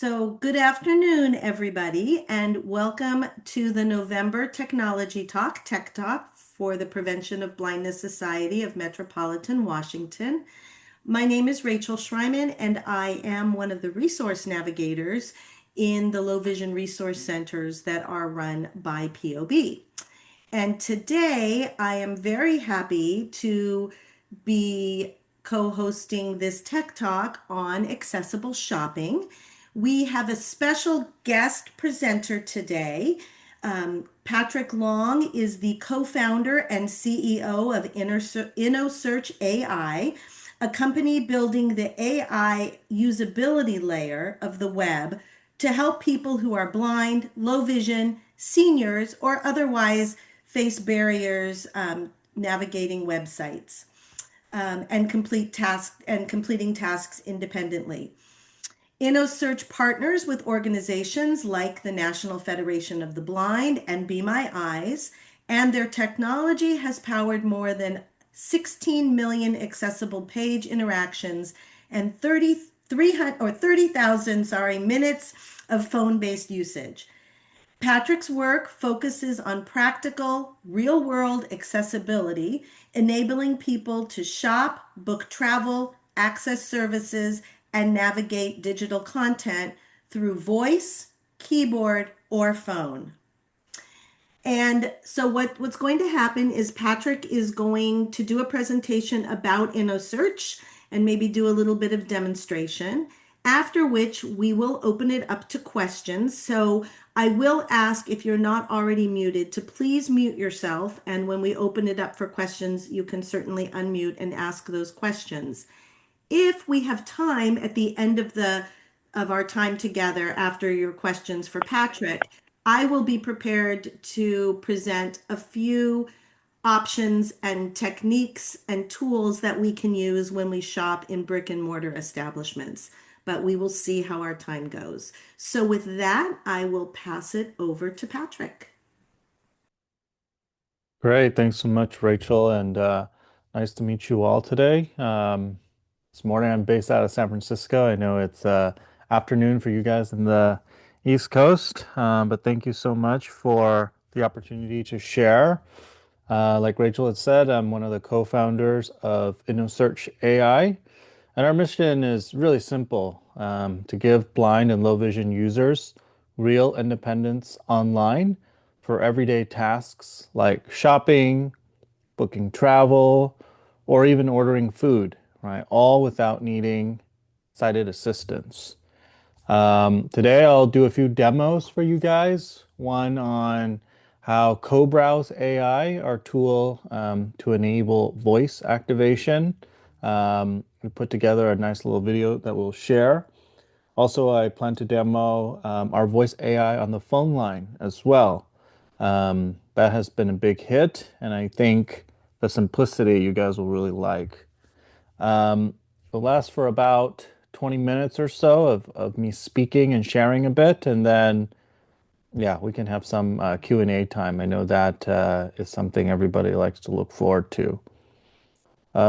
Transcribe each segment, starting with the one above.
Good afternoon, everybody, and welcome to the November Technology Talk, Tech Talk for the Prevention of Blindness Society of Metropolitan Washington. My name is Rachel Schreiman, and I am one of the resource navigators in the low vision resource centers that are run by POB. And today I am very happy to be co-hosting this tech talk on accessible shopping. We have a special guest presenter today. Patrick Long is the co-founder and CEO of Innosearch.ai, a company building the AI usability layer of the web to help people who are blind, low vision, seniors, or otherwise face barriers navigating websites and completing tasks independently. InnoSearch partners with organizations like the National Federation of the Blind and Be My Eyes, and their technology has powered more than 16 million accessible page interactions and 30,000 minutes of phone-based usage. Patrick's work focuses on practical, real-world accessibility, enabling people to shop, book travel, access services, and navigate digital content through voice, keyboard, or phone. And so what's going to happen is Patrick is going to do a presentation about InnoSearch and maybe do a little bit of demonstration, after which we will open it up to questions. So I will ask, if you're not already muted, to please mute yourself. And when we open it up for questions, you can certainly unmute and ask those questions. If we have time at the end of our time together after your questions for Patrick, I will be prepared to present a few options and techniques and tools that we can use when we shop in brick and mortar establishments. But we will see how our time goes. So with that, I will pass it over to Patrick. Great. Thanks so much, Rachel, and nice to meet you all today. This morning I'm based out of San Francisco. I know it's afternoon for you guys in the East Coast, but thank you so much for the opportunity to share. Like Rachel had said, I'm one of the co-founders of Innosearch AI, and our mission is really simple, to give blind and low vision users real independence online for everyday tasks like shopping, booking travel, or even ordering food, right? All without needing sighted assistance. Today I'll do a few demos for you guys. One on how Co-Browse AI, our tool to enable voice activation. We put together a nice little video that we'll share. Also, I plan to demo our voice AI on the phone line as well. That has been a big hit, and I think the simplicity you guys will really like. It'll last for about 20 minutes or so of me speaking and sharing a bit, and then yeah, we can have some Q&A time. I know that is something everybody likes to look forward to.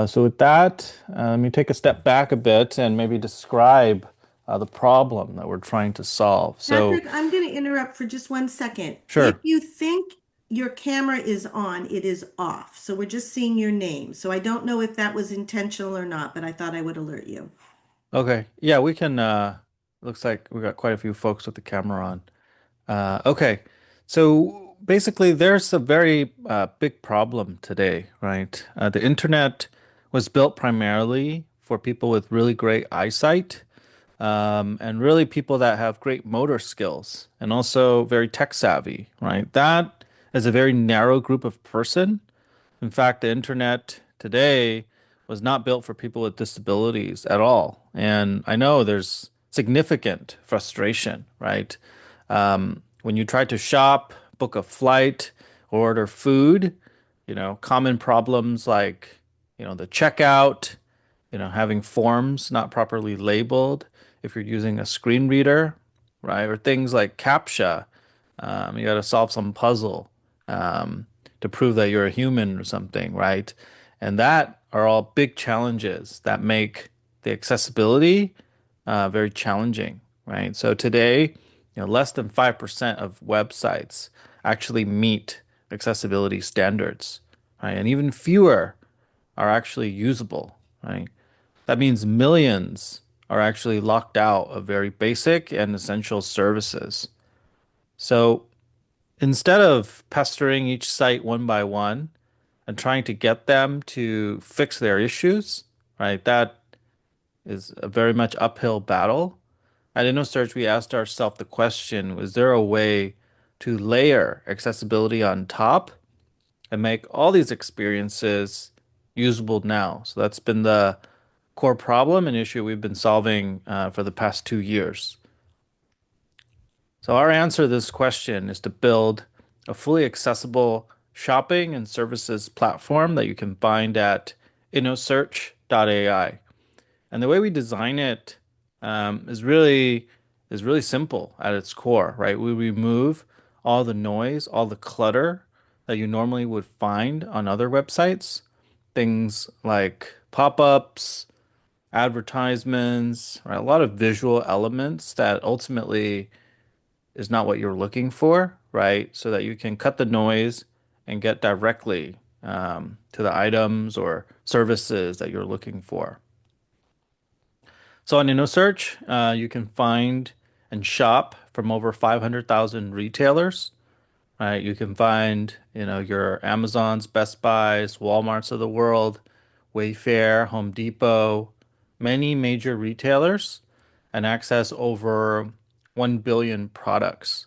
So with that, let me take a step back a bit and maybe describe the problem that we're trying to solve. So Patrick, I'm going to interrupt for just 1 second. If sure. you think your camera is on, it is off. So we're just seeing your name. So I don't know if that was intentional or not, but I thought I would alert you. Okay. Yeah, we can looks like we got quite a few folks with the camera on. Okay. So basically there's a very big problem today, right? The internet was built primarily for people with really great eyesight, and really people that have great motor skills and also very tech savvy, right? That is a very narrow group of person. In fact, the internet today was not built for people with disabilities at all. And I know there's significant frustration, right? When you try to shop, book a flight, order food, common problems like, the checkout, having forms not properly labeled if you're using a screen reader, right? Or things like CAPTCHA. You got to solve some puzzle to prove that you're a human or something, right? And that are all big challenges that make the accessibility very challenging, right? So today, less than 5% of websites actually meet accessibility standards, right? And even fewer are actually usable, right? That means millions are actually locked out of very basic and essential services. So instead of pestering each site one by one and trying to get them to fix their issues, right? That is a very much uphill battle. At InnoSearch, we asked ourselves the question, was there a way to layer accessibility on top and make all these experiences usable now? So that's been the core problem and issue we've been solving for the past 2 years. So our answer to this question is to build a fully accessible shopping and services platform that you can find at Innosearch.ai. And the way we design it is really simple at its core, right? We remove all the noise, all the clutter that you normally would find on other websites. Things like pop-ups, advertisements, right? A lot of visual elements that ultimately is not what you're looking for, right? So that you can cut the noise and get directly to the items or services that you're looking for. So on InnoSearch, you can find and shop from over 500,000 retailers. Right? You can find, your Amazons, Best Buys, Walmarts of the world, Wayfair, Home Depot, many major retailers, and access over 1 billion products.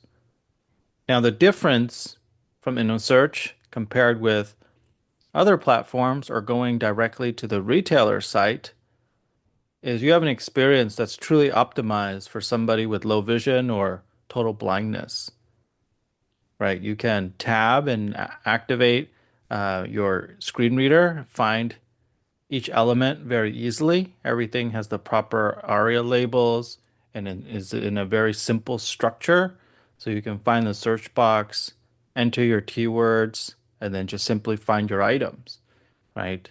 Now, the difference from InnoSearch compared with other platforms or going directly to the retailer site is you have an experience that's truly optimized for somebody with low vision or total blindness, right? You can tab and activate your screen reader, find each element very easily. Everything has the proper ARIA labels and is in a very simple structure. So you can find the search box, enter your keywords, and then just simply find your items, right?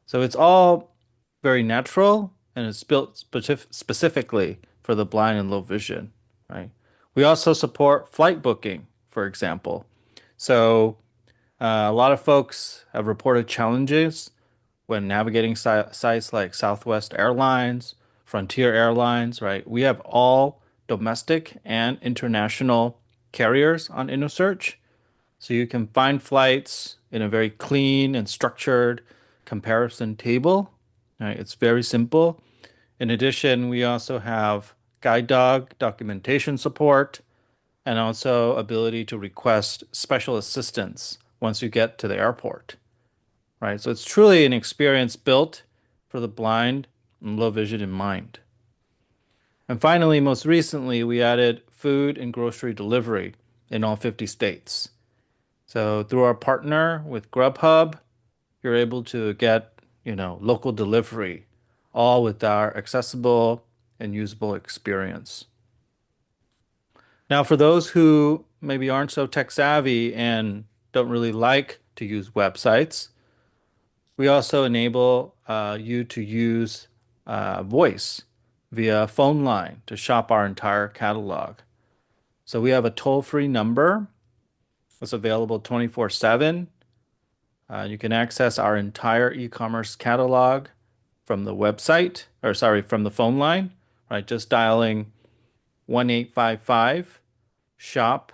So it's all very natural and it's built specifically for the blind and low vision, right? We also support flight booking, for example. So a lot of folks have reported challenges when navigating sites like Southwest Airlines, Frontier Airlines, right? We have all domestic and international carriers on InnoSearch. So you can find flights in a very clean and structured comparison table. Right? It's very simple. In addition, we also have guide dog documentation support and also ability to request special assistance once you get to the airport. Right? So it's truly an experience built for the blind and low vision in mind. And finally, most recently, we added food and grocery delivery in all 50 states. So through our partner with Grubhub, you're able to get, local delivery, all with our accessible and usable experience. Now, for those who maybe aren't so tech savvy and don't really like to use websites, we also enable you to use voice via phone line to shop our entire catalog. So we have a toll-free number that's available 24/7. You can access our entire e-commerce catalog from the website, or sorry, from the phone line, right? Just dialing 1-855 shop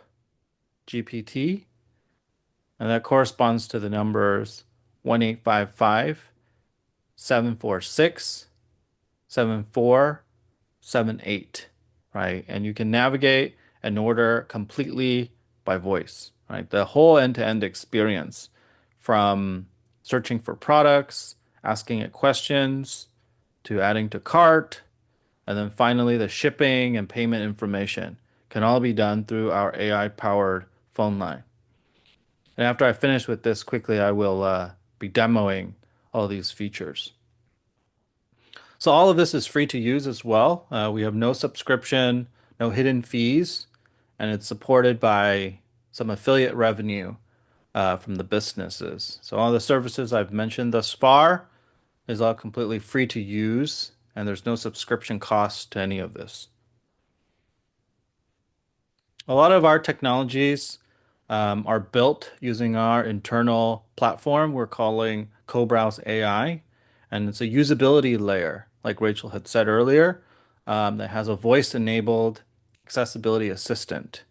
GPT, and that corresponds to the numbers 1-855 746 7478, right? And you can navigate and order completely by voice, right? The whole end-to-end experience from searching for products, asking it questions, to adding to cart, and then finally the shipping and payment information can all be done through our AI-powered phone line. And after I finish with this quickly, I will be demoing all these features. So all of this is free to use as well. We have no subscription, no hidden fees, and it's supported by some affiliate revenue from the businesses. So all the services I've mentioned thus far is all completely free to use, and there's no subscription cost to any of this. A lot of our technologies are built using our internal platform we're calling CoBrowse AI, and it's a usability layer, like Rachel had said earlier, that has a voice-enabled accessibility assistant.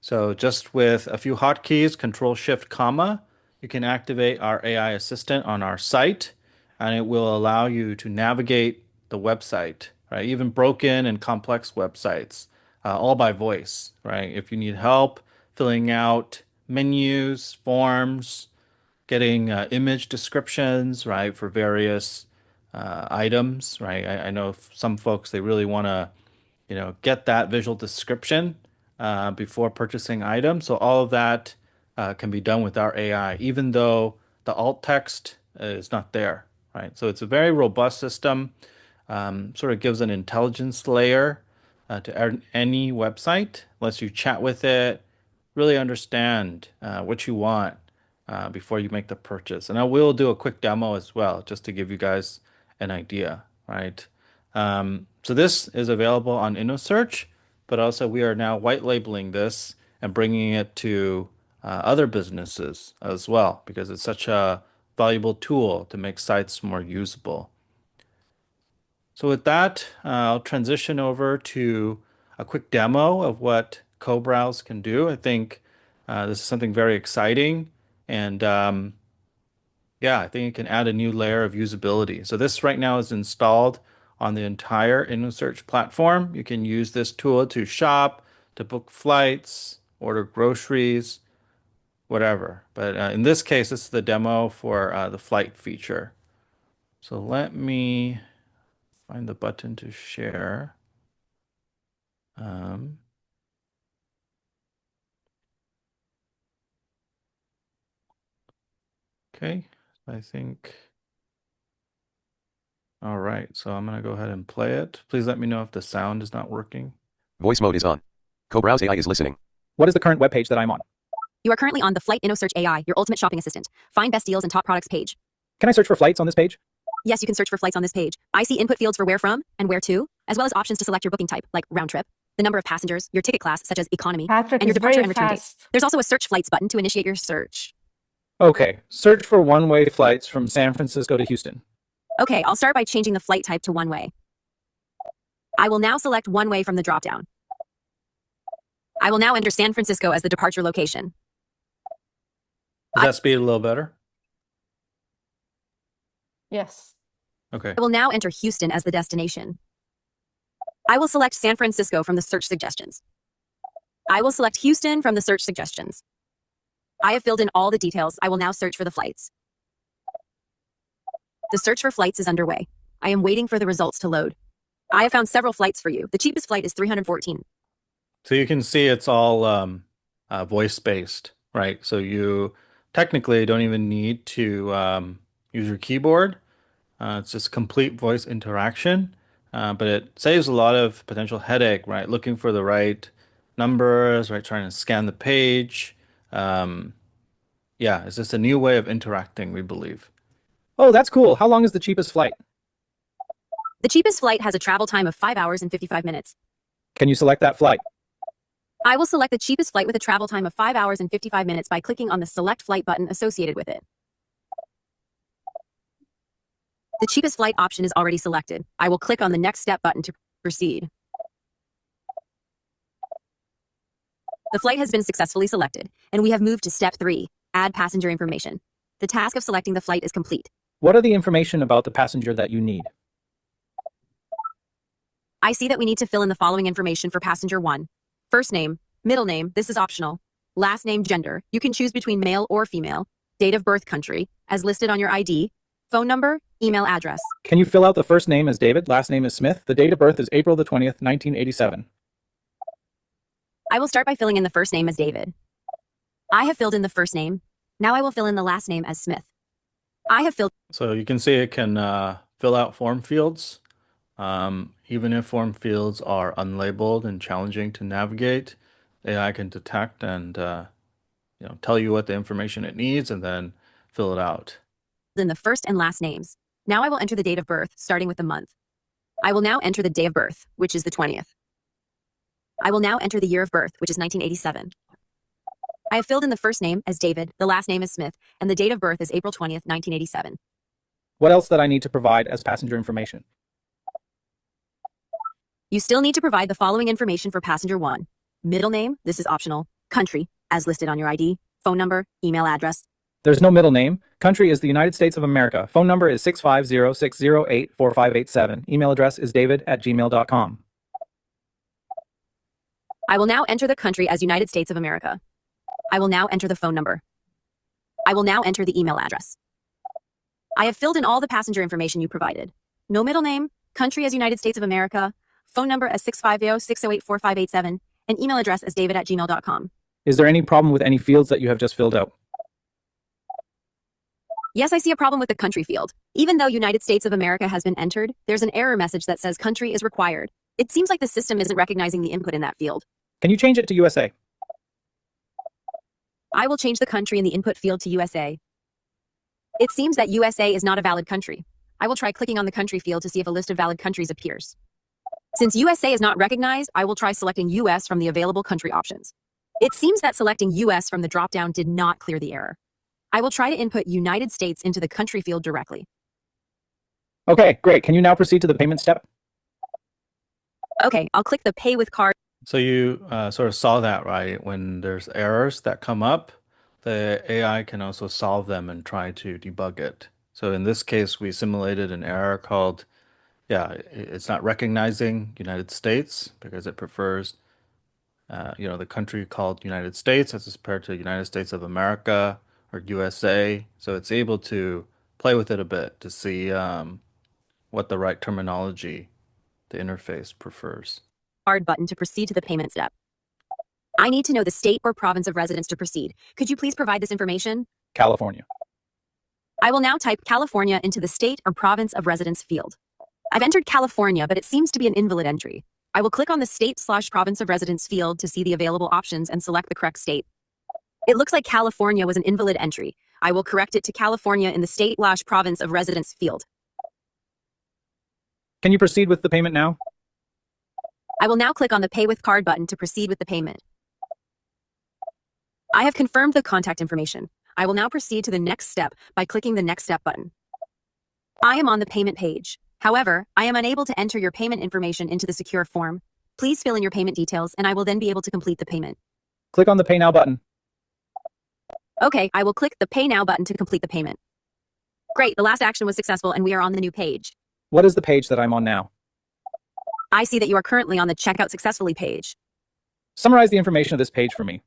So just with a few hotkeys, Control Shift comma, you can activate our AI assistant on our site, and it will allow you to navigate the website, right? Even broken and complex websites, all by voice, right? If you need help filling out menus, forms, getting image descriptions, right, for various items, right? I know some folks, they really want to get that visual description before purchasing items. So all of that can be done with our AI, even though the alt text is not there, right? So it's a very robust system, sort of gives an intelligence layer to any website, lets you chat with it, really understand what you want before you make the purchase. And I will do a quick demo as well, just to give you guys an idea, right? So this is available on Innosearch, but also we are now white labeling this and bringing it to other businesses as well, because it's such a valuable tool to make sites more usable. So with that, I'll transition over to a quick demo of what CoBrowse can do. I think this is something very exciting, and yeah, I think it can add a new layer of usability. So this right now is installed on the entire InnoSearch platform. You can use this tool to shop, to book flights, order groceries, whatever. But in this case, this is the demo for the flight feature. So let me find the button to share. Um, okay, I think. All right, so I'm gonna go ahead and play it. Please let me know if the sound is not working. Voice mode is on. CoBrowse AI is listening. What is the current web page that I'm on? You are currently on the Flight Innosearch.ai, your ultimate shopping assistant. Find best deals and top products page. Can I search for flights on this page? Yes, you can search for flights on this page. I see input fields for where from and where to, as well as options to select your booking type, like round trip, the number of passengers, your ticket class, such as economy, Patrick and your is departure very and return dates. fast. There's also a search flights button to initiate your search. Okay, search for one-way flights from San Francisco to Houston. Okay, I'll start by changing the flight type to one way. I will now select one way from the dropdown. I will now enter San Francisco as the departure location. Does that speed a little better? Yes. Okay. I will now enter Houston as the destination. I will select San Francisco from the search suggestions. I will select Houston from the search suggestions. I have filled in all the details. I will now search for the flights. The search for flights is underway. I am waiting for the results to load. I have found several flights for you. The cheapest flight is $314. So you can see it's all voice-based, right? So you technically don't even need to use your keyboard. It's just complete voice interaction, but it saves a lot of potential headache, right? Looking for the right numbers, right? Trying to scan the page. Um, yeah, it's just a new way of interacting, we believe. Oh, that's cool. How long is the cheapest flight? The cheapest flight has a travel time of 5 hours and 55 minutes. Can you select that flight? I will select the cheapest flight with a travel time of 5 hours and 55 minutes by clicking on the Select Flight button associated with it. The cheapest flight option is already selected. I will click on the Next Step button to proceed. The flight has been successfully selected, and we have moved to Step 3, Add Passenger Information. The task of selecting the flight is complete. What are the information about the passenger that you need? I see that we need to fill in the following information for passenger 1. First name, middle name, this is optional. Last name, gender, you can choose between male or female. Date of birth, country, as listed on your ID. Phone number, email address. Can you fill out the first name as David, last name is Smith? The date of birth is April the 20th, 1987. I will start by filling in the first name as David. I have filled in the first name. Now I will fill in the last name as Smith. I have filled. So you can see it can fill out form fields. Even if form fields are unlabeled and challenging to navigate, AI can detect and tell you what the information it needs and then fill it out. In the first and last names. Now I will enter the date of birth, starting with the month. I will now enter the day of birth, which is the 20th. I will now enter the year of birth, which is 1987. I have filled in the first name as David, the last name is Smith, and the date of birth is April 20th, 1987. What else that I need to provide as passenger information? You still need to provide the following information for passenger 1. Middle name, this is optional. Country, as listed on your ID. Phone number, email address. There's no middle name. Country is the United States of America. Phone number is 650-608-4587. Email address is david@gmail.com. I will now enter the country as United States of America. I will now enter the phone number. I will now enter the email address. I have filled in all the passenger information you provided. No middle name, country as United States of America, phone number as 650-608-4587, and email address as david@gmail.com. Is there any problem with any fields that you have just filled out? Yes, I see a problem with the country field. Even though United States of America has been entered, there's an error message that says country is required. It seems like the system isn't recognizing the input in that field. Can you change it to USA? I will change the country in the input field to USA. It seems that USA is not a valid country. I will try clicking on the country field to see if a list of valid countries appears. Since USA is not recognized, I will try selecting US from the available country options. It seems that selecting US from the dropdown did not clear the error. I will try to input United States into the country field directly. Okay, great. Can you now proceed to the payment step? Okay, I'll click the pay with card. So you sort of saw that, right? When there's errors that come up, the AI can also solve them and try to debug it. So in this case, we simulated an error called, it's not recognizing United States because it prefers, the country called United States as compared to United States of America or USA. So it's able to play with it a bit to see what the right terminology the interface prefers. Card button to proceed to the payment step. I need to know the state or province of residence to proceed. Could you please provide this information? California. I will now type California into the state or province of residence field. I've entered California, but it seems to be an invalid entry. I will click on the state/province of residence field to see the available options and select the correct state. It looks like California was an invalid entry. I will correct it to California in the state/province of residence field. Can you proceed with the payment now? I will now click on the Pay with Card button to proceed with the payment. I have confirmed the contact information. I will now proceed to the next step by clicking the Next Step button. I am on the payment page. However, I am unable to enter your payment information into the secure form. Please fill in your payment details and I will then be able to complete the payment. Click on the Pay Now button. Okay, I will click the Pay Now button to complete the payment. Great, the last action was successful and we are on the new page. What is the page that I'm on now? I see that you are currently on the Checkout Successfully page. Summarize the information of this page for me.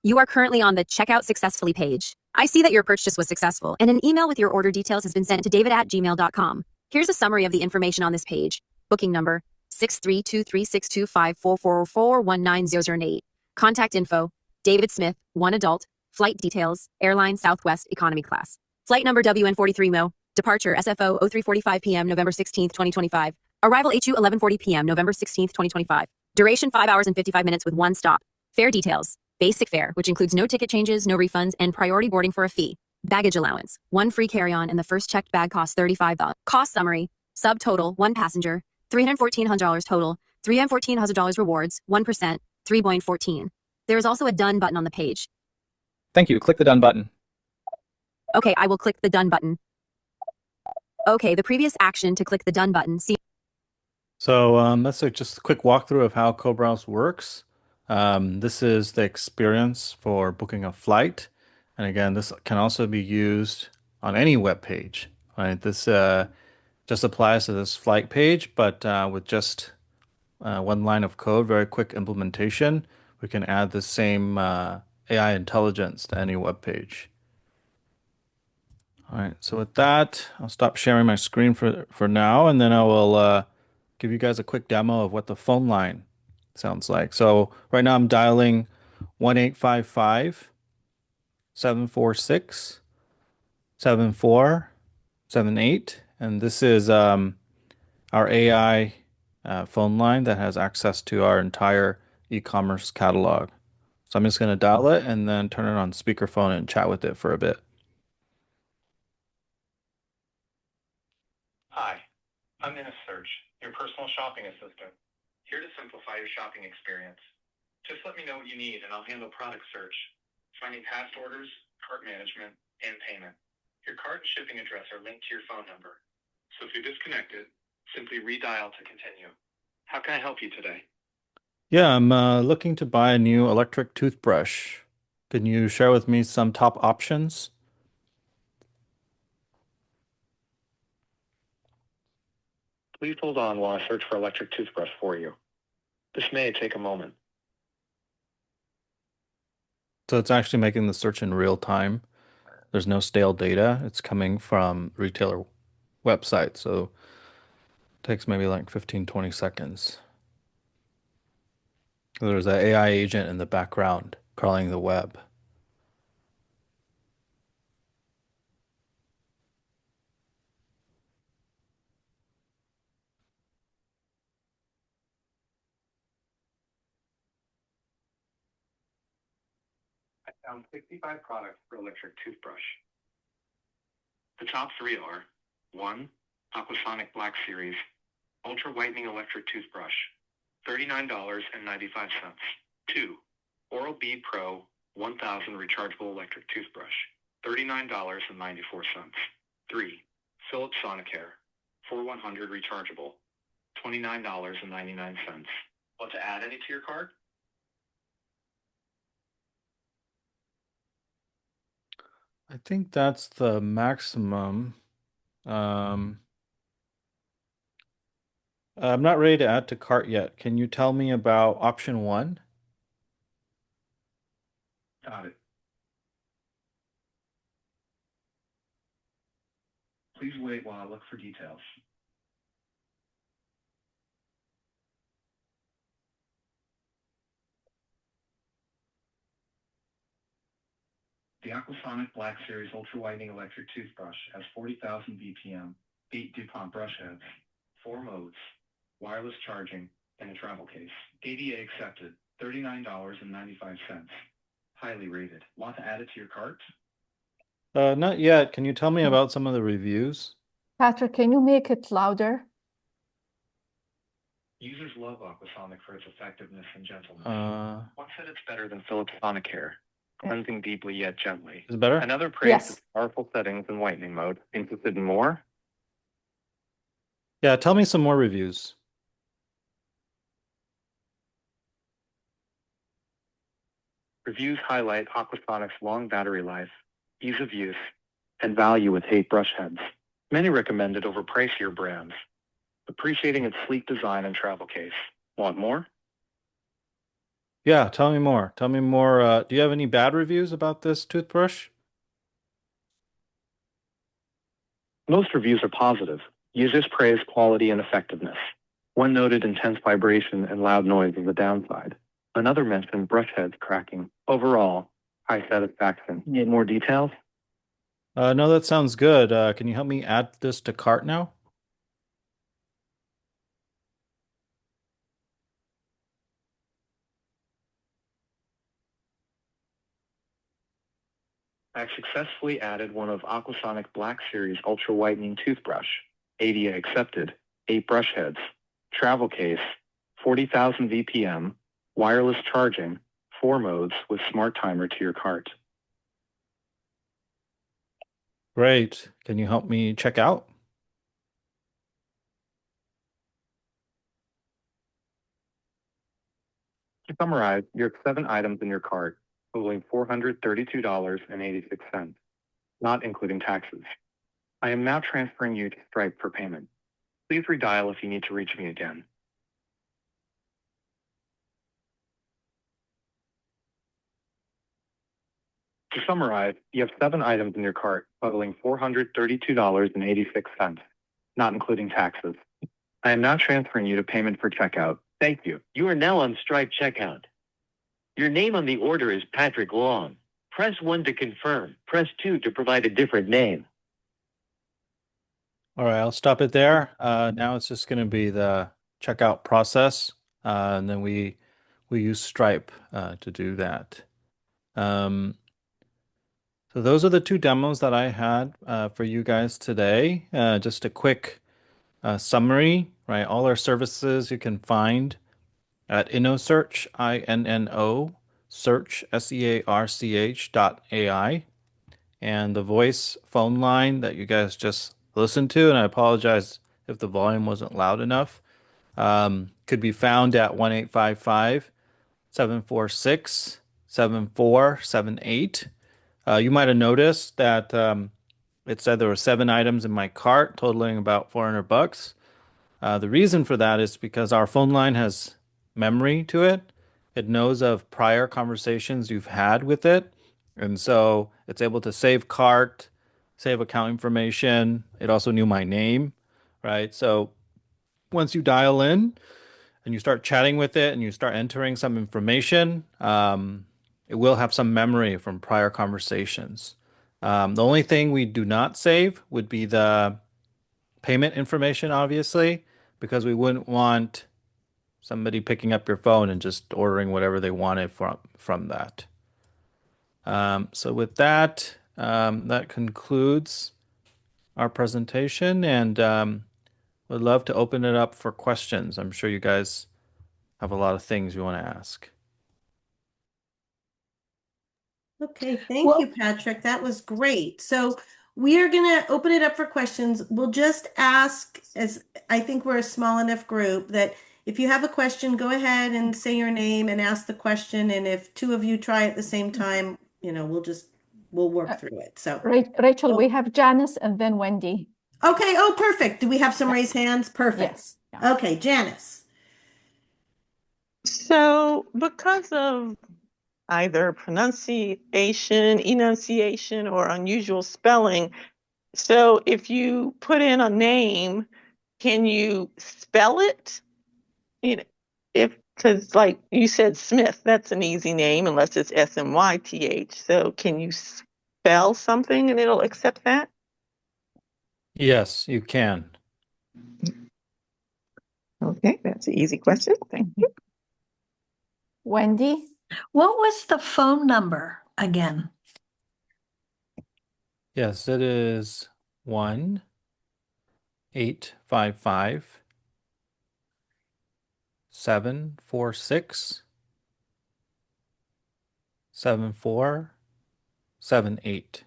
You are currently on the Checkout Successfully page. I see that your purchase was successful and an email with your order details has been sent to david@gmail.com. Here's a summary of the information on this page. Booking number 63236254444190008. Contact info David Smith, 1 adult. Flight details Airline Southwest Economy Class. Flight number WN43MO. Departure SFO 0345 p.m. November 16th, 2025. Arrival HU 1140 p.m. November 16th, 2025. Duration 5 hours and 55 minutes with 1 stop. Fare details. Basic fare, which includes no ticket changes, no refunds, and priority boarding for a fee. Baggage allowance. 1 free carry-on and the first checked bag costs $35. Cost summary. Subtotal, 1 passenger. $314 total. $314 rewards. 1%. 3.14. There is also a Done button on the page. Thank you. Click the Done button. Okay, I will click the Done button. Okay, the previous action to click the Done button. See. So that's just a quick walkthrough of how CoBrowse works. This is the experience for booking a flight. And again, this can also be used on any web page. Right? This just applies to this flight page, but with just 1 line of code, very quick implementation, we can add the same AI intelligence to any web page. All right, so with that, I'll stop sharing my screen for now, and then I will give you guys a quick demo of what the phone line sounds like. So right now I'm dialing 1-855-746-7478, and this is our AI phone line that has access to our entire e-commerce catalog. So I'm just going to dial it and then turn it on speakerphone and chat with it for a bit. Hi, I'm Innosearch, your personal shopping assistant. Here to simplify your shopping experience. Just let me know what you need and I'll handle product search, finding past orders, cart management, and payment. Your cart and shipping address are linked to your phone number. So if you're disconnected, simply redial to continue. How can I help you today? Yeah, I'm looking to buy a new electric toothbrush. Can you share with me some top options? Please hold on while I search for electric toothbrush for you. This may take a moment. So it's actually making the search in real time. There's no stale data. It's coming from retailer website, so it takes maybe like 15, 20 seconds. There's an AI agent in the background crawling the web. I found 65 products for electric toothbrush. The top three are 1. Aquasonic Black Series Ultra Whitening Electric Toothbrush, $39.95. 2. Oral-B Pro 1000 Rechargeable Electric Toothbrush, $39.94. 3. Philips Sonicare 4100 Rechargeable, $29.99. Want to add any to your cart? I think that's the maximum. Um, I'm not ready to add to cart yet. Can you tell me about option one? Got it. Please wait while I look for details. The Aquasonic Black Series Ultra Whitening Electric Toothbrush has 40,000 BPM, 8 DuPont brush heads, 4 modes, wireless charging, and a travel case. ADA accepted, $39.95. Highly rated. Want to add it to your cart? Not yet. Can you tell me about some of the reviews? Patrick, can you make it louder? Users love Aquasonic for its effectiveness and gentleness. Uh, One said it's better than Philips Sonicare, cleansing deeply yet gently. is it better? Another praised Yes. its powerful settings and whitening mode. Interested in more? Yeah, tell me some more reviews. Reviews highlight Aquasonic's long battery life, ease of use, and value with 8 brush heads. Many recommend it over pricier brands, appreciating its sleek design and travel case. Want more? Yeah, tell me more. Tell me more. Do you have any bad reviews about this toothbrush? Most reviews are positive. Users praise quality and effectiveness. One noted intense vibration and loud noise as a downside. Another mentioned brush heads cracking. Overall, high satisfaction. Need more details? No, that sounds good. Can you help me add this to cart now? I've successfully added one of Aquasonic Black Series Ultra Whitening Toothbrush, ADA accepted, 8 brush heads, travel case, 40,000 VPM, wireless charging, 4 modes with smart timer to your cart. Great. Can you help me check out? To summarize, you have 7 items in your cart, totaling $432.86, not including taxes. I am now transferring you to Stripe for payment. Please redial if you need to reach me again. To summarize, you have 7 items in your cart, totaling $432.86, not including taxes. I am now transferring you to payment for checkout. Thank you. You are now on Stripe checkout. Your name on the order is Patrick Long. Press 1 to confirm. Press 2 to provide a different name. All right, I'll stop it there. Now it's just going to be the checkout process, and then we use Stripe to do that. So those are the 2 demos that I had for you guys today. Just a quick summary, right? All our services you can find at Innosearch, INNO, search, SEARCH.ai. And the voice phone line that you guys just listened to, and I apologize if the volume wasn't loud enough, could be found at 1-855-746-7478. You might have noticed that it said there were 7 items in my cart, totaling about $400. The reason for that is because our phone line has memory to it. It knows of prior conversations you've had with it. And so it's able to save cart, save account information. It also knew my name, right? So once you dial in and you start chatting with it and you start entering some information, it will have some memory from prior conversations. The only thing we do not save would be the payment information, obviously, because we wouldn't want somebody picking up your phone and just ordering whatever they wanted from that. So with that, that concludes our presentation, and would love to open it up for questions. I'm sure you guys have a lot of things you want to ask. Okay, thank you, Patrick. That was great. So we are going to open it up for questions. We'll just ask, as I think we're a small enough group, that if you have a question, go ahead and say your name and ask the question. And if two of you try at the same time, we'll work through it. So, Rachel, we have Janice and then Wendy. okay. Oh, perfect. Do we have some raised hands? Perfect. Yes. Yeah. Okay, Janice. So, because of either enunciation, or unusual spelling, so if you put in a name, can you spell it? Because like you said, Smith, that's an easy name unless it's Smyth. So can you spell something and it'll accept that? Yes, you can. Okay, that's an easy question. Thank you. Wendy? What was the phone number again? Yes, it is 1-855-746-7478.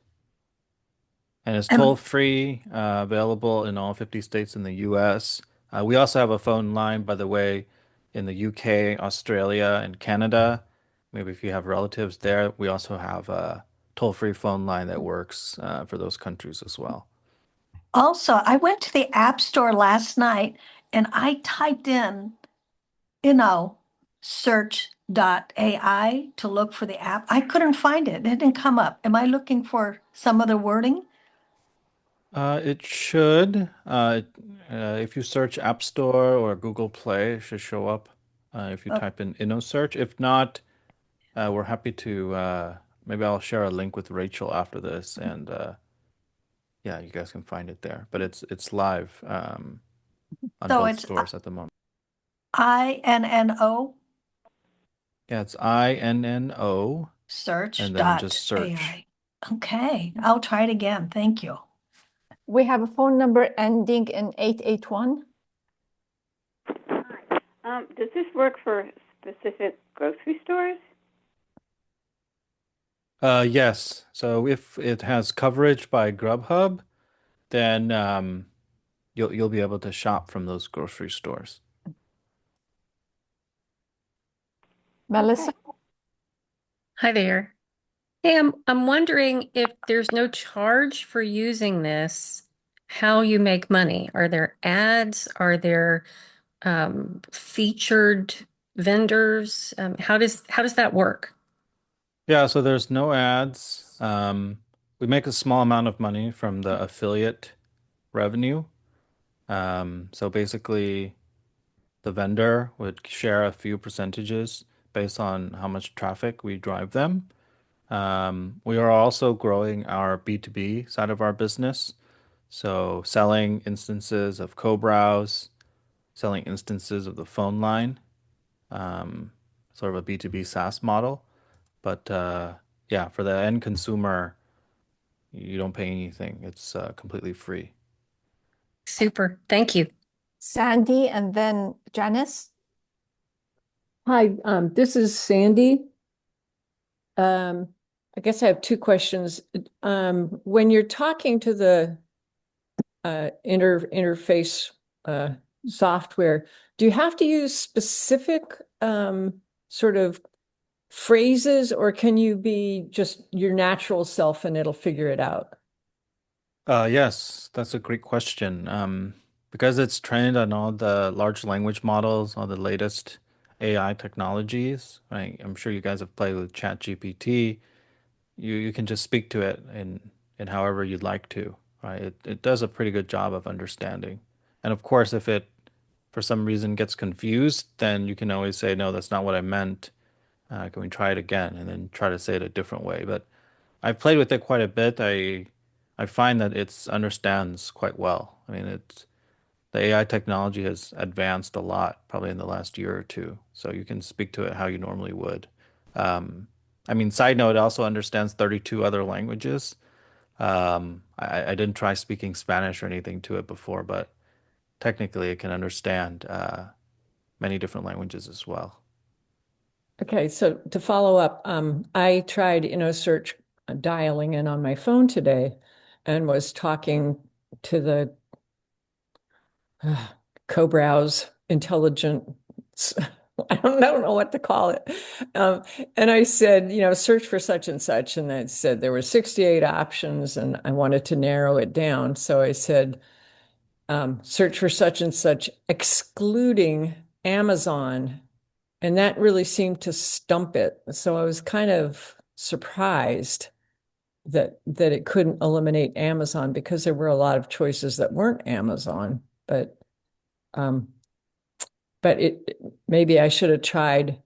And it's toll free, available in all 50 states in the US. We also have a phone line, by the way, in the UK, Australia, and Canada. Maybe if you have relatives there, we also have a toll-free phone line that works for those countries as well. Also, I went to the App Store last night and I typed in, search.ai to look for the app. I couldn't find it. It didn't come up. Am I looking for some other wording? It should. If you search App Store or Google Play, it should show up if you type in Innosearch. If not, we're happy to, maybe I'll share a link with Rachel after this, and yeah, you guys can find it there. But it's live on So both it's stores at the moment. INNO Yeah, it's INNO, and then just search. search.ai. Okay, I'll try it again. Thank you. We have a phone number ending in 881. Does this work for specific grocery stores? Yes. So if it has coverage by Grubhub, then you'll be able to shop from those grocery stores. Melissa? Hi there. Hey, I'm wondering if there's no charge for using this, how you make money. Are there ads? Are there featured vendors? How does that work? Yeah, so there's no ads. We make a small amount of money from the affiliate revenue. So basically, the vendor would share a few percentages based on how much traffic we drive them. We are also growing our B2B side of our business. So selling instances of co-browse, selling instances of the phone line, sort of a B2B SaaS model. But yeah, for the end consumer, you don't pay anything. It's completely free. Super. Thank you. Sandy and then Janice? Hi, this is Sandy. I guess I have two questions. When you're talking to the interface software, do you have to use specific sort of phrases, or can you be just your natural self and it'll figure it out? Yes, that's a great question. Because it's trained on all the large language models, all the latest AI technologies, right? I'm sure you guys have played with ChatGPT. You can just speak to it in however you'd like to, right? It does a pretty good job of understanding. And of course, if it for some reason gets confused, then you can always say, no, that's not what I meant. Can we try it again? And then try to say it a different way. But I've played with it quite a bit. I find that it understands quite well. I mean, the AI technology has advanced a lot, probably in the last year or two. So you can speak to it how you normally would. Um, I mean, side note, it also understands 32 other languages. I didn't try speaking Spanish or anything to it before, but technically it can understand many different languages as well. Okay, so to follow up, I tried Innosearch dialing in on my phone today and was talking to the co-browse intelligent, I don't know what to call it. And I said, search for such and such. And it said there were 68 options and I wanted to narrow it down. So I said, search for such and such, excluding Amazon. And that really seemed to stump it. So I was kind of surprised that it couldn't eliminate Amazon because there were a lot of choices that weren't Amazon. Um, but maybe I should have tried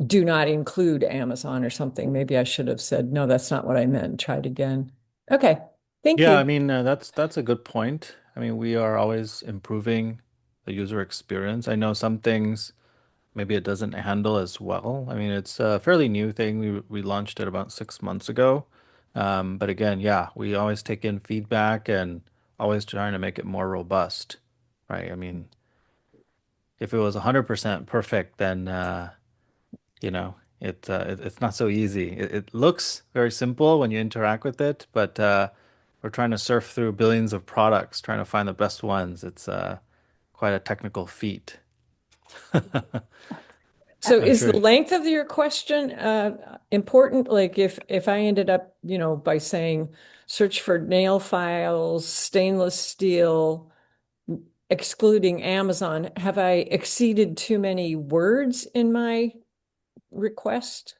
do not include Amazon or something. Maybe I should have said, no, that's not what I meant. Tried again. Okay. Thank Yeah, I you. mean, that's a good point. I mean, we are always improving the user experience. I know some things maybe it doesn't handle as well. I mean, it's a fairly new thing. We launched it about 6 months ago. But again, yeah, we always take in feedback and always trying to make it more robust, right? I mean, if it was 100% perfect, then it's not so easy. It looks very simple when you interact with it, but we're trying to surf through billions of products, trying to find the best ones. It's quite a technical feat. So I'm is sure. the length of your question important? Like if I ended up, by saying search for nail files, stainless steel, excluding Amazon, have I exceeded too many words in my request?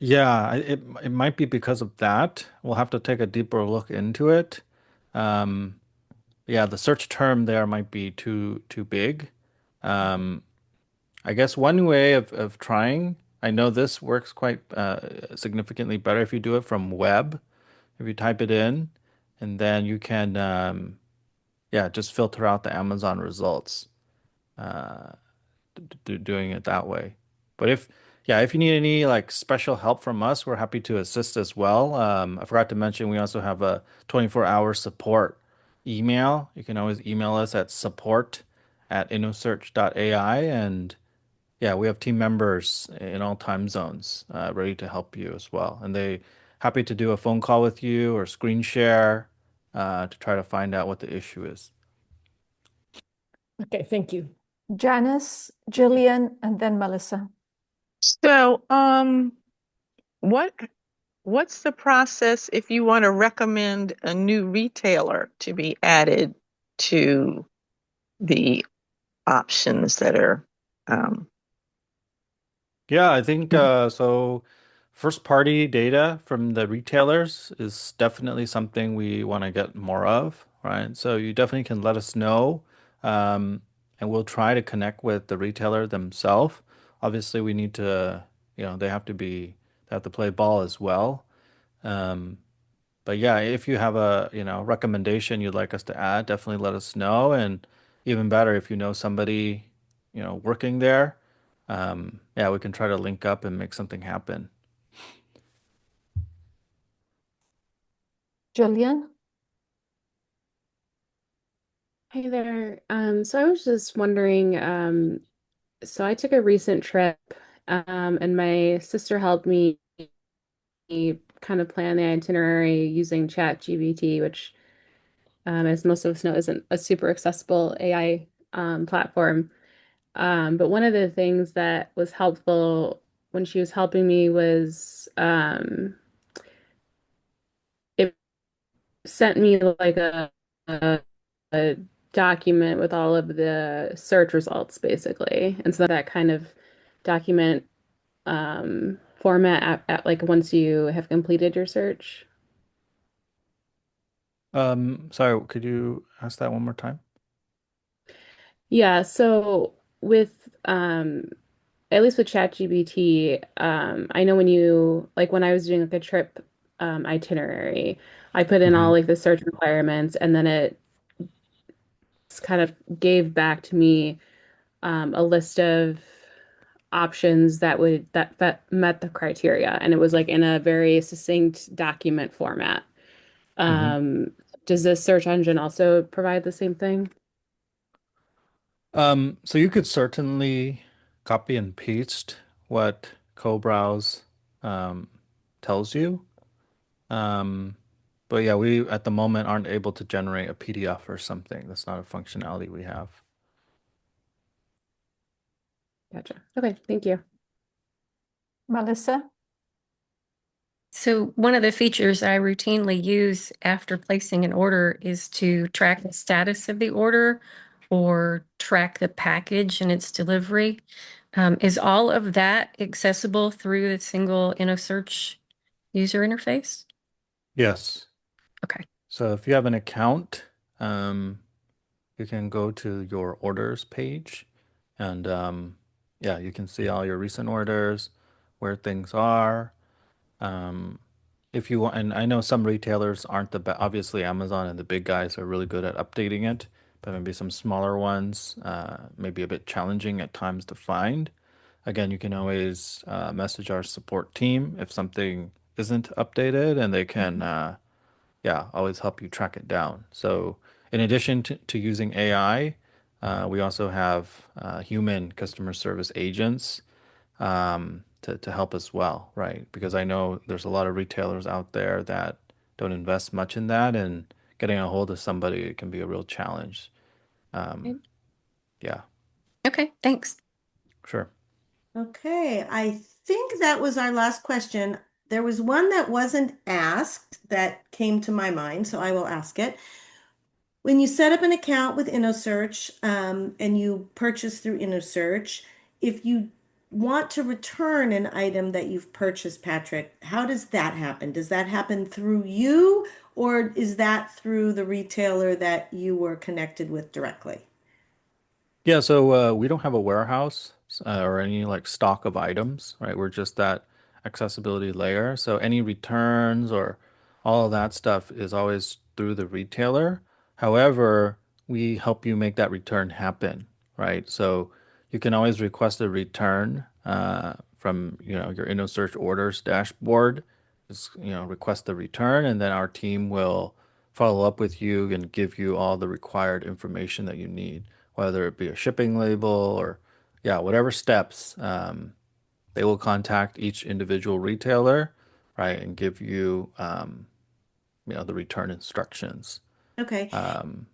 Yeah, it might be because of that. We'll have to take a deeper look into it. Um, yeah, the search term there might be too big. Um, I guess one way of trying, I know this works quite significantly better if you do it from web. If you type it in, and then you can yeah, just filter out the Amazon results. Uh, doing it that way. But if you need any like special help from us, we're happy to assist as well. I forgot to mention we also have a 24-hour support email. You can always email us at support@innosearch.ai, and yeah, we have team members in all time zones ready to help you as well. And they happy to do a phone call with you or screen share to try to find out what the issue is. Okay, thank you. Janice, Jillian, and then Melissa. So, what's the process if you want to recommend a new retailer to be added to the options that are Yeah, I think so. First party data from the retailers is definitely something we want to get more of, right? So you definitely can let us know, and we'll try to connect with the retailer themselves. Obviously, we need to, they have to play ball as well. Um, but yeah, if you have a, recommendation you'd like us to add, definitely let us know. And even better, if you know somebody, working there, yeah, we can try to link up and make something happen. Jillian? Hey there. So I was just wondering, So I took a recent trip, and my sister helped me kind of plan the itinerary using ChatGPT, which, as most of us know, isn't a super accessible AI platform. But one of the things that was helpful when she was helping me was it sent me like a, a document with all of the search results, basically. And so that kind of document format like once you have completed your search. Sorry, could you ask that one more time? Yeah, so with at least with ChatGPT, I know when you like when I was doing like a trip itinerary, I put in all Hmm. like the search requirements and then it kind of gave back to me a list of options that met the criteria and it was like in a very succinct document format. Hmm. Um, does this search engine also provide the same thing? So you could certainly copy and paste what CoBrowse um, tells you. Um, but yeah, we at the moment aren't able to generate a PDF or something. That's not a functionality we have. Gotcha. Okay, thank you. Melissa? So one of the features I routinely use after placing an order is to track the status of the order or track the package and its delivery. Is all of that accessible through the single Innosearch user interface? Yes. Okay. So if you have an account, you can go to your orders page and yeah, you can see all your recent orders, where things are. Um, if you want, and I know some retailers aren't the best. Obviously, Amazon and the big guys are really good at updating it, but maybe some smaller ones, maybe a bit challenging at times to find. Again, you can always message our support team if something isn't updated, and they can, yeah, always help you track it down. So, in addition to using AI, we also have human customer service agents to help as well, right? Because I know there's a lot of retailers out there that don't invest much in that, and getting a hold of somebody can be a real challenge. Um, yeah, Okay, thanks. sure. Okay, I think that was our last question. There was one that wasn't asked that came to my mind, so I will ask it. When you set up an account with Innosearch, and you purchase through Innosearch, if you want to return an item that you've purchased, Patrick, how does that happen? Does that happen through you, or is that through the retailer that you were connected with directly? Yeah, so we don't have a warehouse or any like stock of items, right? We're just that accessibility layer. So any returns or all of that stuff is always through the retailer. However, we help you make that return happen, right? So you can always request a return from, your InnoSearch orders dashboard. Just, request the return, and then our team will follow up with you and give you all the required information that you need, whether it be a shipping label or, yeah, whatever steps. They will contact each individual retailer, right, and give you, the return instructions. Okay. Um,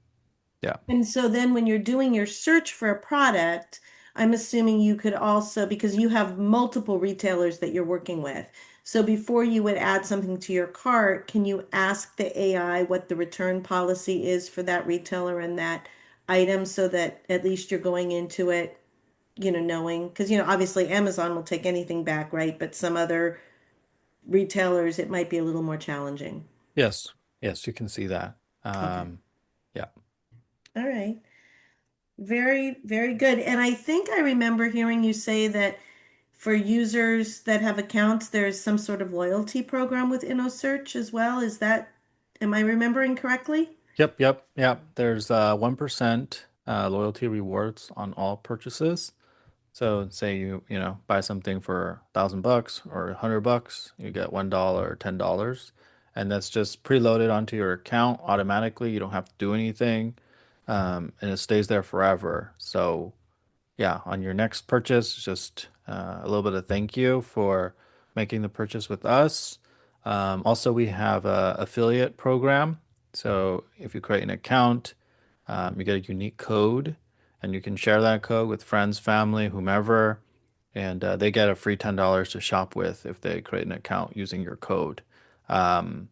yeah. And so then when you're doing your search for a product, I'm assuming you could also, because you have multiple retailers that you're working with. So before you would add something to your cart, can you ask the AI what the return policy is for that retailer and that item so that at least you're going into it, knowing, because, obviously Amazon will take anything back, right? But some other retailers, it might be a little more challenging. Yes. Yes, you can see that. Okay. Yeah. All right. Very, very good. And I think I remember hearing you say that for users that have accounts, there's some sort of loyalty program with InnoSearch as well. Am I remembering correctly? Yep, yep, yep. There's 1% loyalty rewards on all purchases. So say you buy something for $1,000 or $100, you get $1 or $10, and that's just preloaded onto your account automatically. You don't have to do anything, and it stays there forever. So yeah, on your next purchase, just a little bit of thank you for making the purchase with us. Also, we have a affiliate program. So if you create an account, you get a unique code, and you can share that code with friends, family, whomever, and they get a free $10 to shop with if they create an account using your code. Um,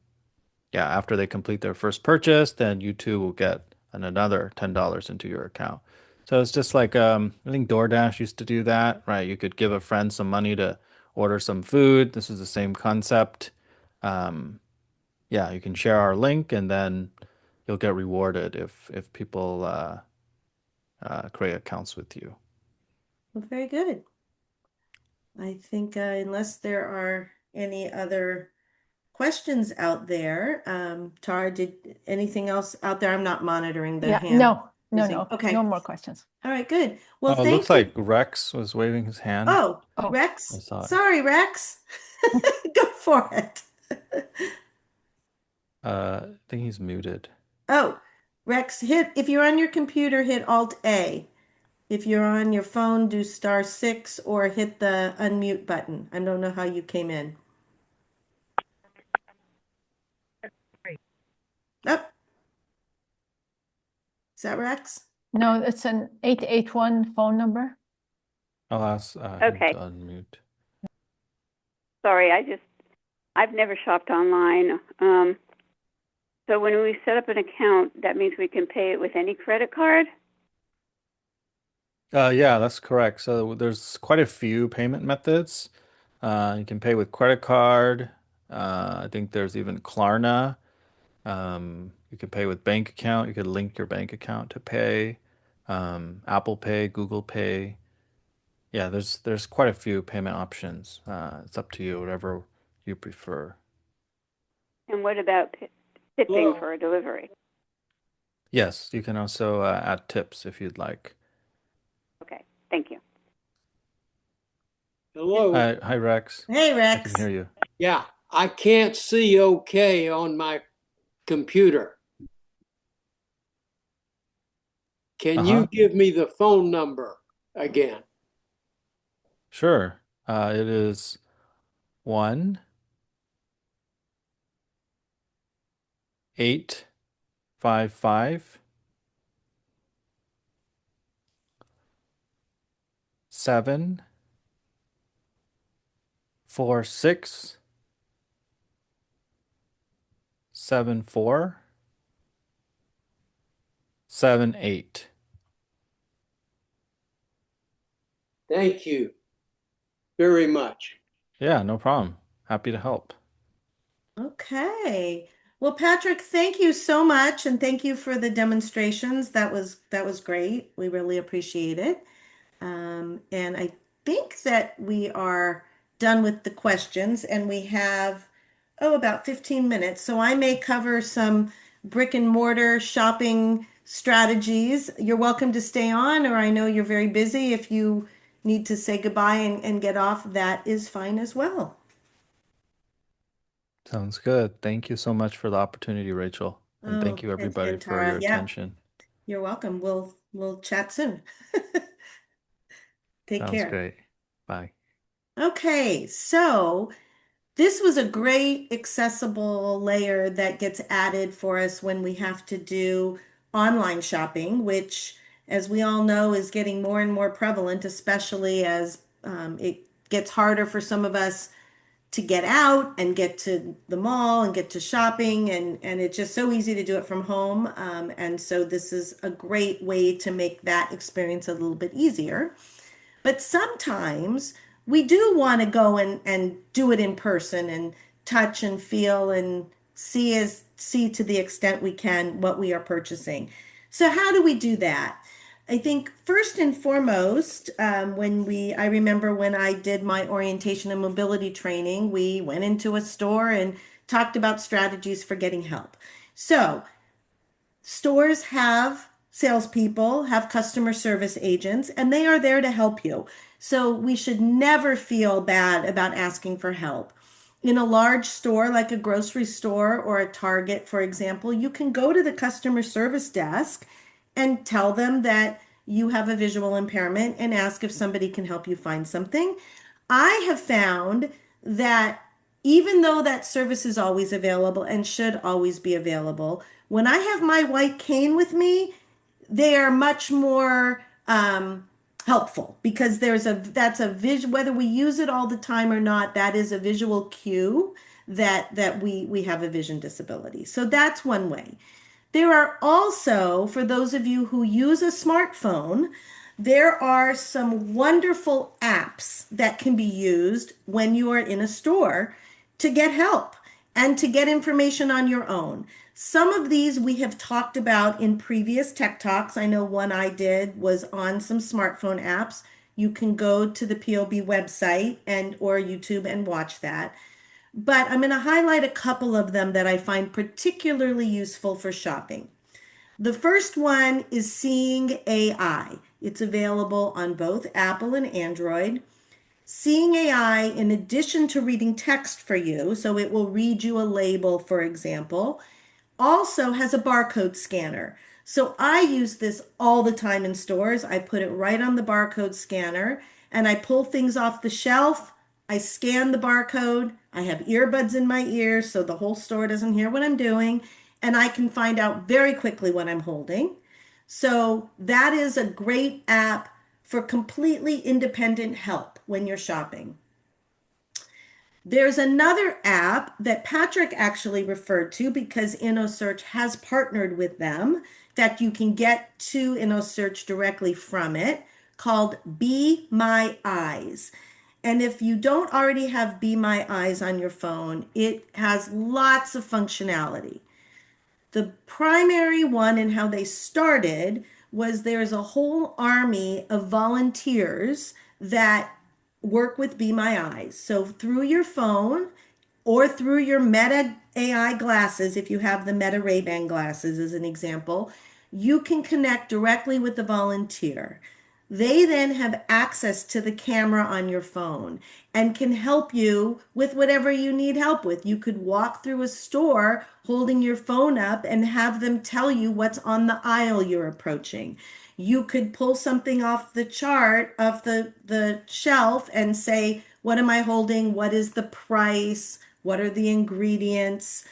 yeah, after they complete their first purchase, then you too will get another $10 into your account. So it's just like I think DoorDash used to do that, right? You could give a friend some money to order some food. This is the same concept. Um, yeah, you can share our link and then you'll get rewarded if people create accounts with you. Well, very good. I think unless there are any other questions out there, Tara, did anything else out there? I'm not monitoring the Yeah, hand no, raising. Okay. no more questions. All right, good. Well, Oh, it looks thank you. like Rex was waving his hand. Oh, Oh, I Rex. saw it. Sorry, Rex. Go for it. I think he's muted. Oh, Rex, if you're on your computer, hit Alt A. If you're on your phone, do *6 or hit the unmute button. I don't know how you came in. Oh, is that Rex? no, it's an 881 phone number. I'll ask him Okay. to unmute. Sorry, I've never shopped online. So when we set up an account, that means we can pay it with any credit card? Yeah, that's correct. So there's quite a few payment methods. You can pay with credit card. I think there's even Klarna. You can pay with bank account. You could link your bank account to pay. Apple Pay, Google Pay. Yeah, there's quite a few payment options. It's up to you, whatever you prefer. And what about tipping for a delivery? Yes, you can also add tips if you'd like. Okay, thank you. Hello. Hi, Rex. Hey, I can hear Rex. you. Yeah, I can't see okay on my computer. Can Uh-huh. you give me the phone number again? Sure. It is 1-855 746 7478. Thank you very much. Yeah, no problem. Happy to help. Okay. Well, Patrick, thank you so much, and thank you for the demonstrations. That was great. We really appreciate it. And I think that we are done with the questions, and we have about 15 minutes. So I may cover some brick and mortar shopping strategies. You're welcome to stay on, or I know you're very busy. If you need to say goodbye and get off, that is fine as well. Sounds good. Thank you so much for the opportunity, Rachel. And thank Oh, you everybody and for Tara, your yeah, attention. you're welcome. We'll chat soon. Take Sounds care. great. Bye. Okay, so this was a great accessible layer that gets added for us when we have to do online shopping, which, as we all know, is getting more and more prevalent, especially as it gets harder for some of us to get out and get to the mall and get to shopping, and it's just so easy to do it from home. And so this is a great way to make that experience a little bit easier. But sometimes we do want to go and do it in person and touch and feel and see to the extent we can what we are purchasing. So how do we do that? I think first and foremost, I remember when I did my orientation and mobility training, we went into a store and talked about strategies for getting help. So stores have salespeople, have customer service agents, and they are there to help you. So we should never feel bad about asking for help. In a large store like a grocery store or a Target, for example, you can go to the customer service desk and tell them that you have a visual impairment and ask if somebody can help you find something. I have found that even though that service is always available and should always be available, when I have my white cane with me, they are much more helpful because that's a visual, whether we use it all the time or not, that is a visual cue that we have a vision disability. So that's one way. There are also, for those of you who use a smartphone, there are some wonderful apps that can be used when you are in a store to get help and to get information on your own. Some of these we have talked about in previous Tech Talks. I know one I did was on some smartphone apps. You can go to the POB website and or YouTube and watch that. But I'm going to highlight a couple of them that I find particularly useful for shopping. The first one is Seeing AI. It's available on both Apple and Android. Seeing AI, in addition to reading text for you, so it will read you a label, for example, also has a barcode scanner. So I use this all the time in stores. I put it right on the barcode scanner and I pull things off the shelf. I scan the barcode. I have earbuds in my ears so the whole store doesn't hear what I'm doing. And I can find out very quickly what I'm holding. So that is a great app for completely independent help when you're shopping. There's another app that Patrick actually referred to because Innosearch has partnered with them that you can get to Innosearch directly from it called Be My Eyes. And if you don't already have Be My Eyes on your phone, it has lots of functionality. The primary one and how they started was there's a whole army of volunteers that work with Be My Eyes. So through your phone or through your Meta AI glasses, if you have the Meta Ray-Ban glasses as an example, you can connect directly with the volunteer. They then have access to the camera on your phone and can help you with whatever you need help with. You could walk through a store holding your phone up and have them tell you what's on the aisle you're approaching. You could pull something off the chart, off the shelf and say, what am I holding? What is the price? What are the ingredients?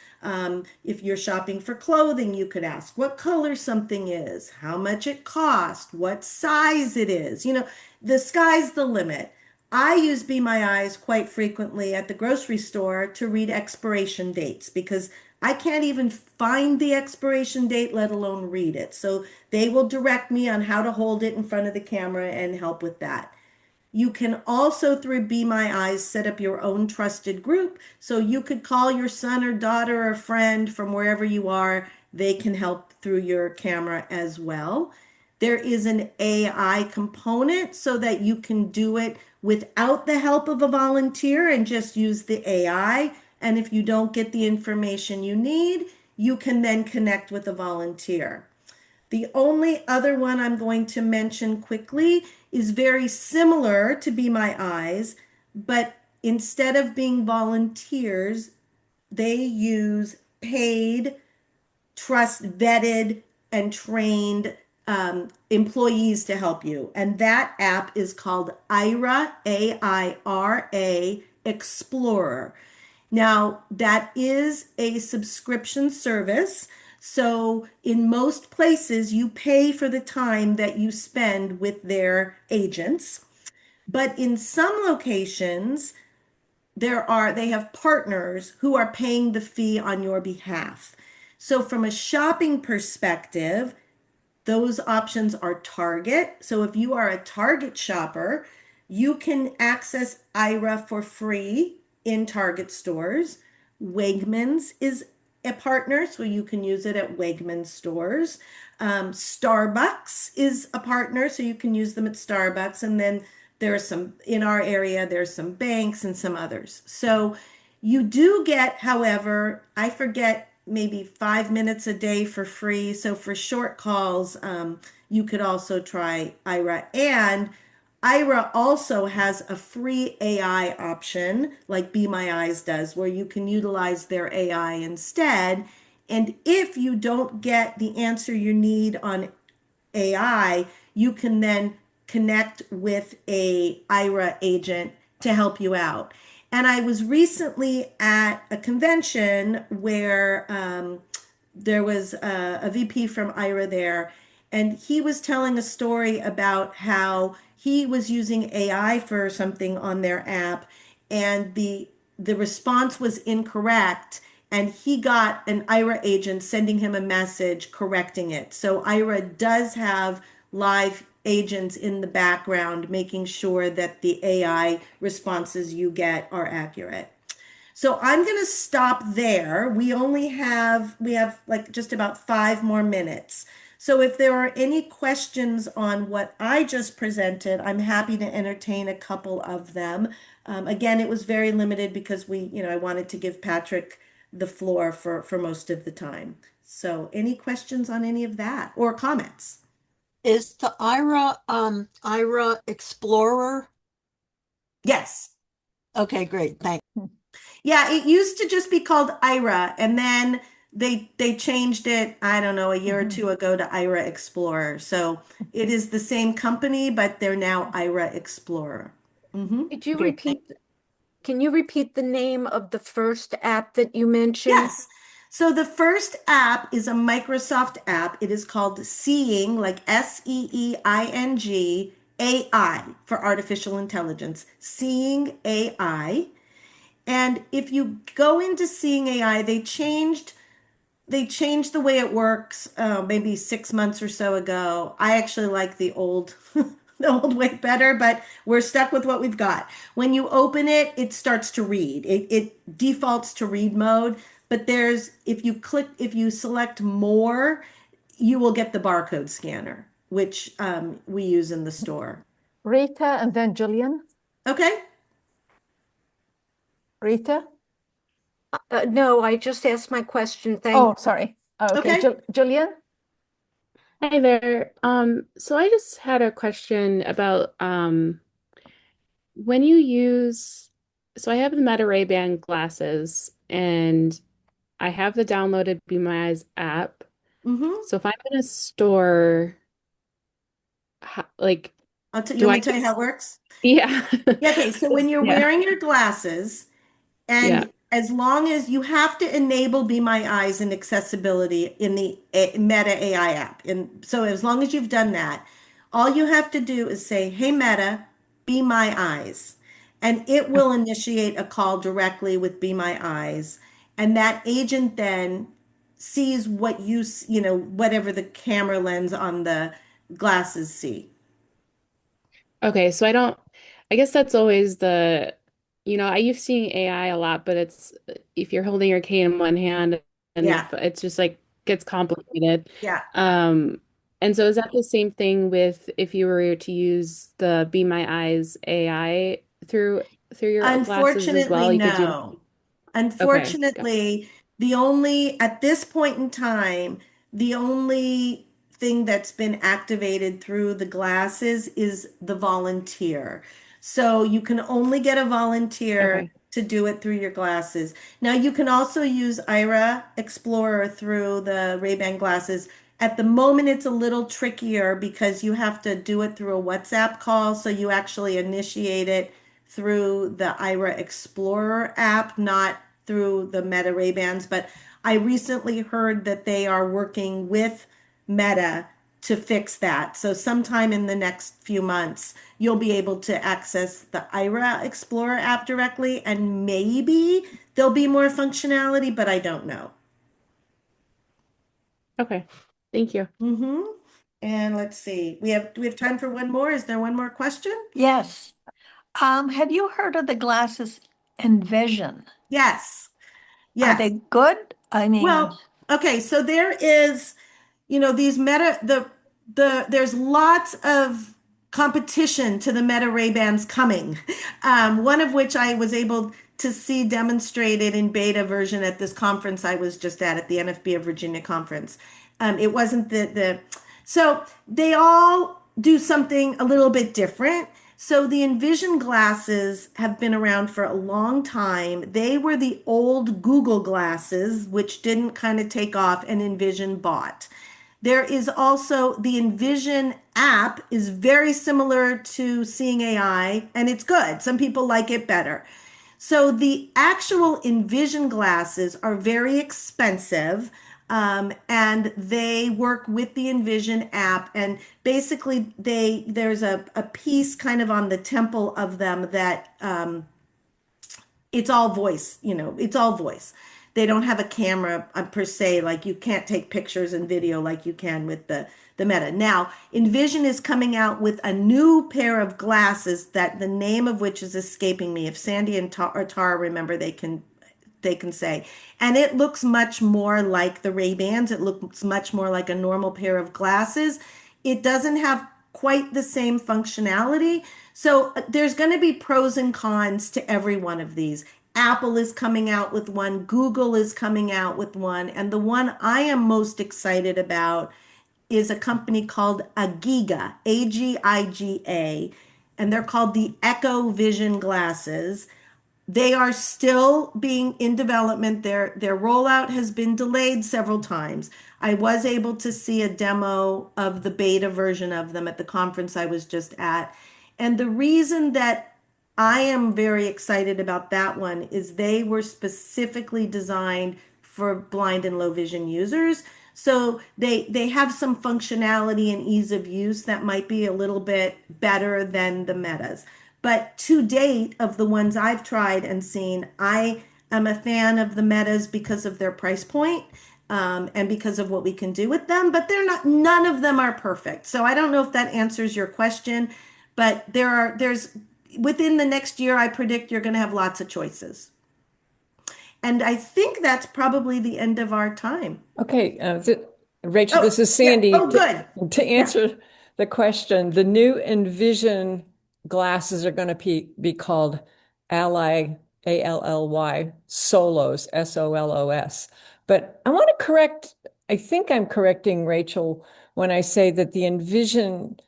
If you're shopping for clothing, you could ask what color something is, how much it cost, what size it is. You know, the sky's the limit. I use Be My Eyes quite frequently at the grocery store to read expiration dates because I can't even find the expiration date, let alone read it. So they will direct me on how to hold it in front of the camera and help with that. You can also, through Be My Eyes, set up your own trusted group. So you could call your son or daughter or friend from wherever you are. They can help through your camera as well. There is an AI component so that you can do it without the help of a volunteer and just use the AI. And if you don't get the information you need, you can then connect with a volunteer. The only other one I'm going to mention quickly is very similar to Be My Eyes, but instead of being volunteers, they use paid, trust vetted, and trained employees to help you. And that app is called Aira, AIRA Explorer. Now, that is a subscription service. So, in most places, you pay for the time that you spend with their agents. But in some locations, they have partners who are paying the fee on your behalf. So, from a shopping perspective, those options are Target. So if you are a Target shopper, you can access Ira for free in Target stores. Wegmans is a partner, so you can use it at Wegmans stores. Starbucks is a partner, so you can use them at Starbucks. And then there are some in our area, there's some banks and some others. So you do get, however, I forget, maybe 5 minutes a day for free. So for short calls, you could also try Ira. And Ira also has a free AI option, like Be My Eyes does, where you can utilize their AI instead. And if you don't get the answer you need on AI, you can then connect with a Ira agent to help you out. And I was recently at a convention where there was a VP from Ira there, and he was telling a story about how he was using AI for something on their app, and the response was incorrect, and he got an Ira agent sending him a message correcting it. So Ira does have live agents in the background making sure that the AI responses you get are accurate. So I'm going to stop there. We have like just about 5 more minutes. So if there are any questions on what I just presented, I'm happy to entertain a couple of them. Again, it was very limited because I wanted to give Patrick the floor for most of the time. So any questions on any of that or comments? Is the Ira Explorer? Yes. Okay, great. Thanks. Yeah, it used to just be called Ira, and then they changed it, I don't know, a year or two ago to Ira Explorer. So it is the same company, but they're now Ira Explorer. Could you Okay, repeat, can you repeat the name of the first app that you mentioned? Yes. So the first app is a Microsoft app. It is called Seeing, like Seeing AI for artificial intelligence. Seeing AI. And if you go into Seeing AI, they changed the way it works maybe 6 months or so ago. I actually like the old the old way better, but we're stuck with what we've got. When you open it, it starts to read. It defaults to read mode, but if you select more, you will get the barcode scanner, which we use in the store. Rita and then Julian. Okay. Rita? No, I just asked my question. Thank Oh, sorry. Okay, Okay. Julian? Hi there. So I just had a question about when you use, so I have the Meta Ray-Ban glasses and I have the downloaded Be My Eyes app. Mm-hmm. So if I'm in a store, like, You do want I me to tell you how just, it works? yeah. Yeah, okay, so when you're Yeah. wearing your glasses, Yeah. and as long as you have to enable Be My Eyes and accessibility in the Meta AI app. And so as long as you've done that, all you have to do is say, "Hey Meta, Be My Eyes." And it will initiate a call directly with Be My Eyes. And that agent then sees what whatever the camera lens on the glasses see. Okay, so I guess that's always I use seeing AI a lot, but it's if you're holding your cane in one hand and Yeah, it's just like gets complicated. yeah. Um, and so is that the same thing with if you were to use the Be My Eyes AI through your glasses as Unfortunately, well? You could do no. okay, got Unfortunately, at this point in time, the only thing that's been activated through the glasses is the volunteer. So you can only get a volunteer okay. to do it through your glasses. Now you can also use Ira Explorer through the Ray-Ban glasses. At the moment, it's a little trickier because you have to do it through a WhatsApp call. So you actually initiate it through the Ira Explorer app, not through the Meta Ray-Bans. But I recently heard that they are working with Meta to fix that. So sometime in the next few months, you'll be able to access the Ira Explorer app directly, and maybe there'll be more functionality, but I don't know. Okay. Thank you. Mm-hmm. And let's see. Do we have time for one more? Is there one more question? Yes. Have you heard of the glasses Envision? Yes. Are Yes. they good? I mean, Well, okay, so there is, these there's lots of competition to the Meta Ray-Bans coming. One of which I was able to see demonstrated in beta version at this conference I was just at the NFB of Virginia conference. It wasn't so they all do something a little bit different. So the Envision glasses have been around for a long time. They were the old Google glasses, which didn't kind of take off, and Envision bought. There is also the Envision app is very similar to Seeing AI, and it's good. Some people like it better. So the actual Envision glasses are very expensive, and they work with the Envision app. And basically, there's a piece kind of on the temple of them that it's all voice, it's all voice. They don't have a camera per se, like you can't take pictures and video like you can with the Meta. Now, Envision is coming out with a new pair of glasses that the name of which is escaping me. If Sandy and Tara remember, they can say. And it looks much more like the Ray-Bans. It looks much more like a normal pair of glasses. It doesn't have quite the same functionality. So there's going to be pros and cons to every one of these. Apple is coming out with one, Google is coming out with one, and the one I am most excited about is a company called Agiga, Agiga, and they're called the Echo Vision glasses. They are still being in development. Their rollout has been delayed several times. I was able to see a demo of the beta version of them at the conference I was just at. And the reason that I am very excited about that one is they were specifically designed for blind and low vision users. So they have some functionality and ease of use that might be a little bit better than the Metas. But to date, of the ones I've tried and seen, I am a fan of the Metas because of their price point, and because of what we can do with them. But none of them are perfect. So I don't know if that answers your question, but there's within the next year, I predict you're going to have lots of choices. And I think that's probably the end of our time. Okay, Rachel, this is Yeah. Sandy. Oh, good. To answer the question, the new Envision glasses are going to be called Ally, Ally, Solos, Solos. But I want to correct, I think I'm correcting Rachel when I say that the Envision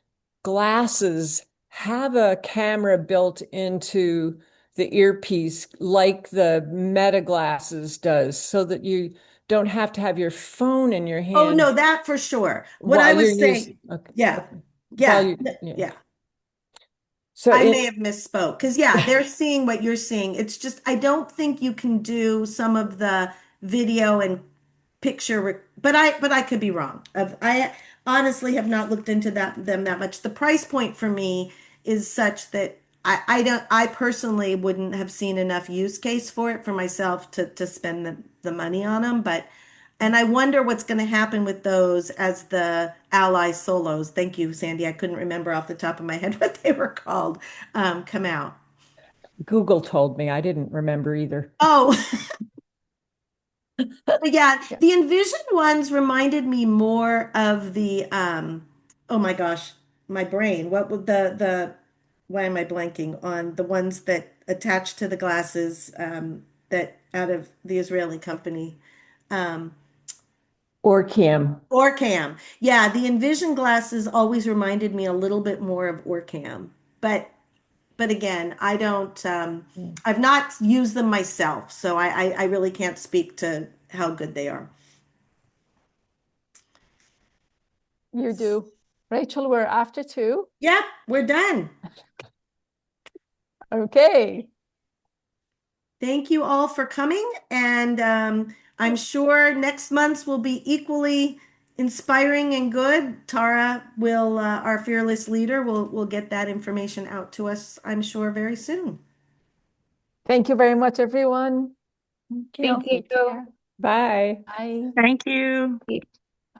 glasses have a camera built into the earpiece like the Meta glasses does, so that you don't have to have your phone in your Oh, hand no, that for sure. What I while you're was saying, using. Okay. yeah, While yeah, you, yeah. yeah. So I may have misspoke because, yeah, they're seeing what you're seeing. It's just, I don't think you can do some of the video and but I could be wrong. I honestly have not looked into them that much. The price point for me is such that I personally wouldn't have seen enough use case for it for myself to spend the money on them. And I wonder what's going to happen with those as the Ally Solos. Thank you, Sandy. I couldn't remember off the top of my head what they were called. Come out. Google told me. I didn't remember either. Oh, but yeah, the Envision ones reminded me more of the oh my gosh, my brain. What would the why am I blanking on the ones that attach to the glasses that out of the Israeli company? Orcam. Orcam. Yeah, the Envision glasses always reminded me a little bit more of Orcam. But again, I've not used them myself, so I really can't speak to how good they are. You do. Rachel, we're after 2. Yep, we're done. Okay. Thank you all for coming, and I'm sure next month's will be equally inspiring and good. Tara will, our fearless leader, will get that information out to us, I'm sure, very soon. Thank you very much, everyone. Thank you. Take care. Bye. Bye. Thank you.